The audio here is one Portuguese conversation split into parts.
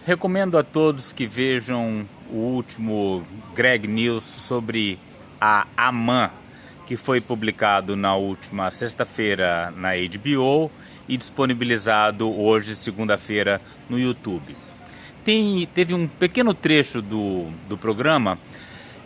Recomendo a todos que vejam o último Greg News sobre a AMAN, que foi publicado na última sexta-feira na HBO e disponibilizado hoje, segunda-feira, no YouTube. Teve um pequeno trecho do programa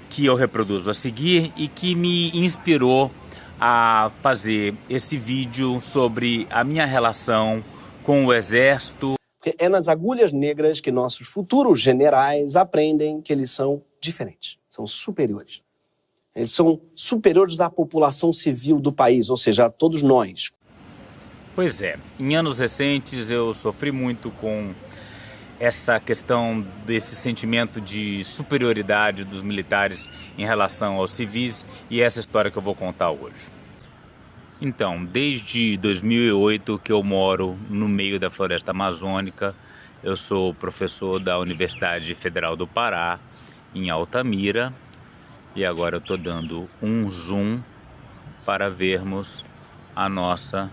que eu reproduzo a seguir e que me inspirou a fazer esse vídeo sobre a minha relação com o Exército. É nas agulhas negras que nossos futuros generais aprendem que eles são diferentes, são superiores. Eles são superiores à população civil do país, ou seja, a todos nós. Pois é, em anos recentes eu sofri muito com essa questão desse sentimento de superioridade dos militares em relação aos civis e essa história que eu vou contar hoje. Então, desde 2008 que eu moro no meio da floresta amazônica, eu sou professor da Universidade Federal do Pará, em Altamira, e agora eu estou dando um zoom para vermos a nossa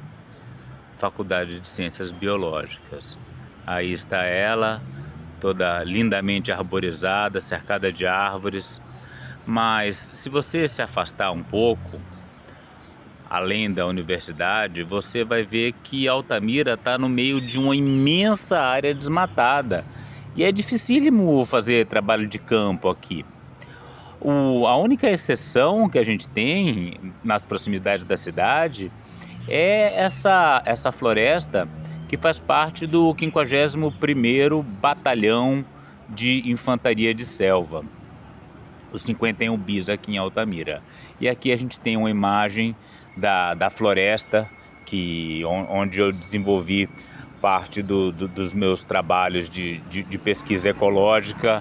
Faculdade de Ciências Biológicas. Aí está ela, toda lindamente arborizada, cercada de árvores, mas se você se afastar um pouco, além da universidade, você vai ver que Altamira está no meio de uma imensa área desmatada. E é dificílimo fazer trabalho de campo aqui. A única exceção que a gente tem nas proximidades da cidade é essa floresta que faz parte do 51º Batalhão de Infantaria de Selva, os 51 bis aqui em Altamira. E aqui a gente tem uma imagem da floresta, onde eu desenvolvi parte dos meus trabalhos de pesquisa ecológica,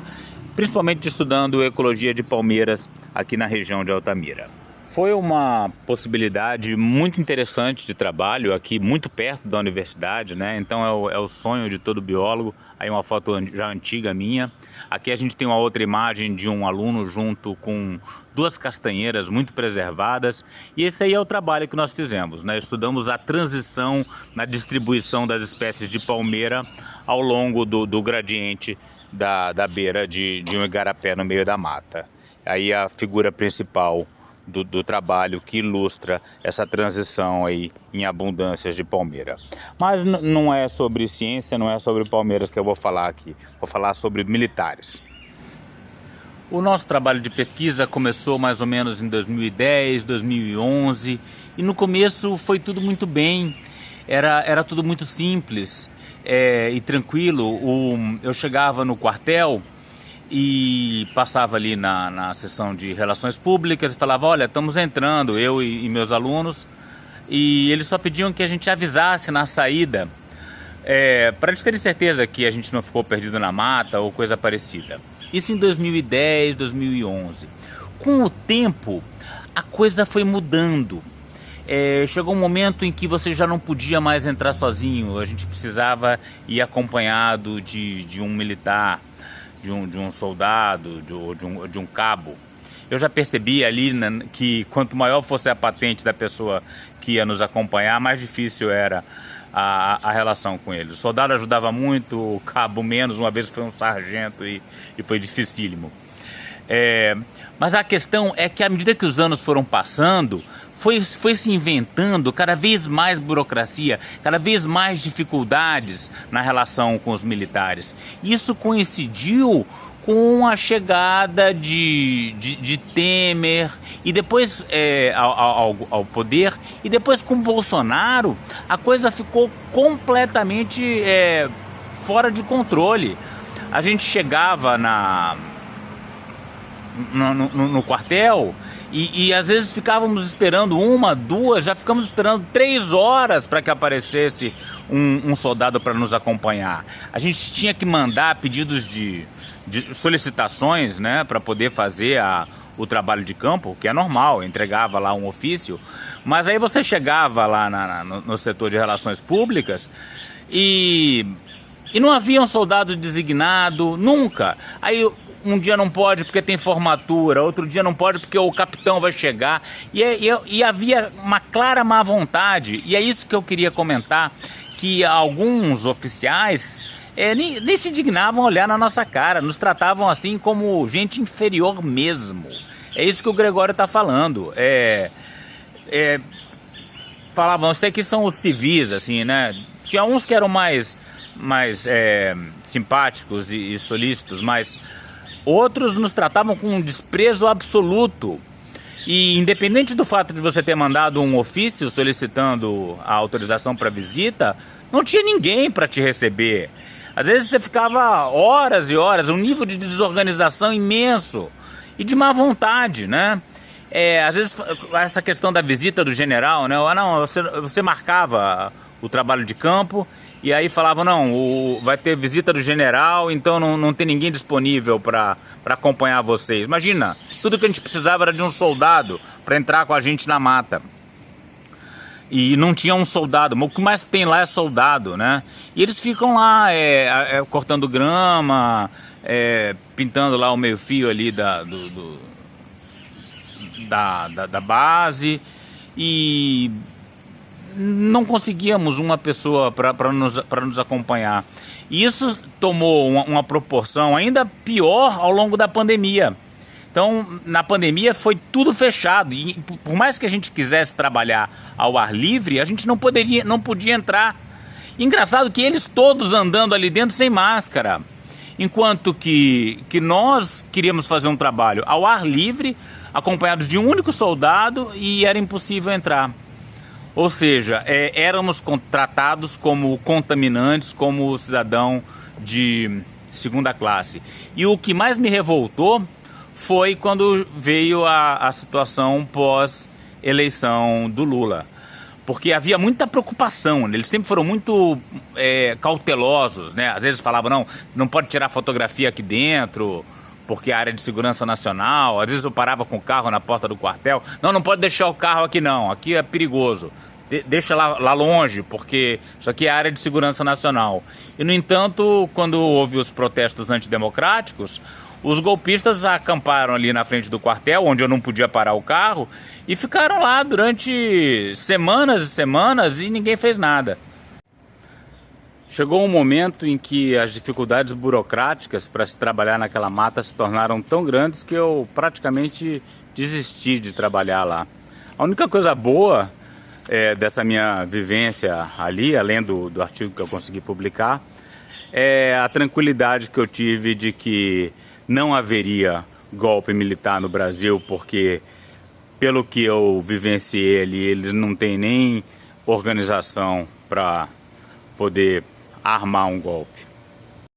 principalmente estudando ecologia de palmeiras aqui na região de Altamira. Foi uma possibilidade muito interessante de trabalho aqui, muito perto da universidade, né? Então é o sonho de todo biólogo. Aí uma foto já antiga minha. Aqui a gente tem uma outra imagem de um aluno junto com 2 castanheiras muito preservadas. E esse aí é o trabalho que nós fizemos, né? Estudamos a transição na distribuição das espécies de palmeira ao longo do gradiente da beira de um igarapé no meio da mata. Aí a figura principal do trabalho que ilustra essa transição aí em abundâncias de palmeira. Mas não é sobre ciência, não é sobre palmeiras que eu vou falar aqui. Vou falar sobre militares. O nosso trabalho de pesquisa começou mais ou menos em 2010, 2011 e no começo foi tudo muito bem, era tudo muito simples e tranquilo. Eu chegava no quartel e passava ali na seção de relações públicas e falava: olha, estamos entrando, eu e meus alunos, e eles só pediam que a gente avisasse na saída, para eles terem certeza que a gente não ficou perdido na mata ou coisa parecida. Isso em 2010, 2011. Com o tempo, a coisa foi mudando. Chegou um momento em que você já não podia mais entrar sozinho, a gente precisava ir acompanhado de um militar, de um soldado, de um cabo. Eu já percebi ali, né, que quanto maior fosse a patente da pessoa que ia nos acompanhar, mais difícil era a relação com ele. O soldado ajudava muito, o cabo menos. Uma vez foi um sargento e foi dificílimo. Mas a questão é que à medida que os anos foram passando, foi se inventando cada vez mais burocracia, cada vez mais dificuldades na relação com os militares. Isso coincidiu com a chegada de Temer e depois ao poder, e depois com Bolsonaro a coisa ficou completamente fora de controle. A gente chegava no quartel e às vezes ficávamos esperando 1, 2, já ficamos esperando 3 horas para que aparecesse um soldado para nos acompanhar. A gente tinha que mandar pedidos de solicitações, né, para poder fazer o trabalho de campo, que é normal, entregava lá um ofício, mas aí você chegava lá no setor de relações públicas e não havia um soldado designado, nunca. Aí um dia não pode porque tem formatura, outro dia não pode porque o capitão vai chegar, e havia uma clara má vontade, e é isso que eu queria comentar, que alguns oficiais nem se dignavam a olhar na nossa cara, nos tratavam assim como gente inferior mesmo. É isso que o Gregório está falando. Falavam, isso aqui são os civis, assim, né? Tinha uns que eram mais simpáticos e solícitos, mas outros nos tratavam com um desprezo absoluto. E independente do fato de você ter mandado um ofício solicitando a autorização para visita, não tinha ninguém para te receber. Às vezes você ficava horas e horas, um nível de desorganização imenso e de má vontade, né? Às vezes essa questão da visita do general, né? Não, você marcava o trabalho de campo e aí falava, não, vai ter visita do general, então não tem ninguém disponível para acompanhar vocês. Imagina, tudo que a gente precisava era de um soldado para entrar com a gente na mata. E não tinha um soldado, mas o que mais tem lá é soldado, né? E eles ficam lá cortando grama, pintando lá o meio-fio ali da base, e não conseguíamos uma pessoa para nos acompanhar. E isso tomou uma proporção ainda pior ao longo da pandemia. Então, na pandemia foi tudo fechado e por mais que a gente quisesse trabalhar ao ar livre, a gente não podia entrar. Engraçado que eles todos andando ali dentro sem máscara, enquanto que nós queríamos fazer um trabalho ao ar livre, acompanhados de um único soldado, e era impossível entrar. Ou seja, éramos tratados como contaminantes, como cidadão de segunda classe. E o que mais me revoltou foi quando veio a situação pós-eleição do Lula. Porque havia muita preocupação, eles sempre foram muito cautelosos, né? Às vezes falavam, não pode tirar fotografia aqui dentro, porque é área de segurança nacional. Às vezes eu parava com o carro na porta do quartel. Não pode deixar o carro aqui não, aqui é perigoso. Deixa lá longe, porque isso aqui é área de segurança nacional. E, no entanto, quando houve os protestos antidemocráticos, os golpistas acamparam ali na frente do quartel, onde eu não podia parar o carro, e ficaram lá durante semanas e semanas e ninguém fez nada. Chegou um momento em que as dificuldades burocráticas para se trabalhar naquela mata se tornaram tão grandes que eu praticamente desisti de trabalhar lá. A única coisa boa dessa minha vivência ali, além do artigo que eu consegui publicar, é a tranquilidade que eu tive de que não haveria golpe militar no Brasil, porque, pelo que eu vivenciei ali, eles não têm nem organização para poder armar um golpe.